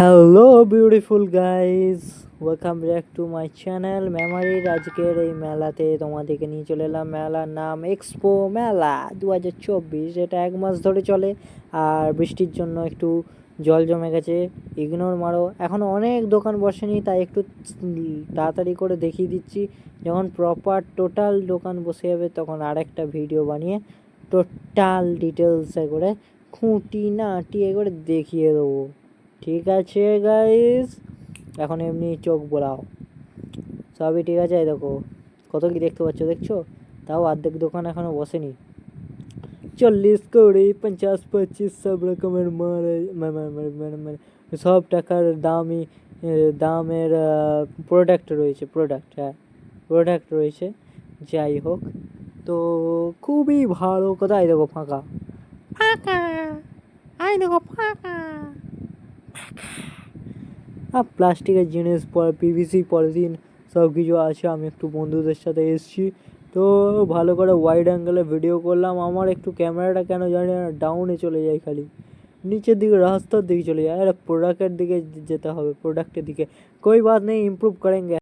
Hello beautiful guys, welcome back to my channel মেমারির। আজকের এই মেলাতে তোমাদেরকে নিয়ে চলে এলাম। মেলার নাম এক্সপো মেলা 2024। এটা 1 মাস ধরে চলে, আর বৃষ্টির জন্য একটু জল জমে গেছে, ইগনোর মারো। এখন অনেক দোকান বসেনি, তাই একটু তাড়াতাড়ি করে দেখিয়ে দিচ্ছি। যখন প্রপার টোটাল দোকান বসে যাবে তখন আরেকটা ভিডিও বানিয়ে টোটাল ডিটেলসে করে খুঁটি নাটি করে দেখিয়ে দেবো। ঠিক আছে গাইস, এখন এমনি চোখ বোলাও, সবই ঠিক আছে। এই দেখো কত কি দেখতে পাচ্ছ, দেখছো? তাও অর্ধেক দোকান এখনো বসেনি। 40, 20, 50, 25 সব রকমের সব টাকার দামের প্রোডাক্ট রয়েছে। প্রোডাক্ট রয়েছে। যাই হোক, তো খুবই ভালো। কোথায় দেখো ফাঁকা ফাঁকা, আই দেখো ফাঁকা। প্লাস্টিকের জিনিস, পিভিসি পলিথিন সব কিছু আছে। আমি একটু বন্ধুদের সাথে এসেছি, তো ভালো করে ওয়াইড অ্যাঙ্গেলে ভিডিও করলাম। আমার একটু ক্যামেরাটা কেন জানি না ডাউনে চলে যায়, খালি নিচের দিকে রাস্তার দিকে চলে যায়। আরে প্রোডাক্টের দিকে যেতে হবে, প্রোডাক্টের দিকে। কোই বাত নেই, ইমপ্রুভ করেंगे।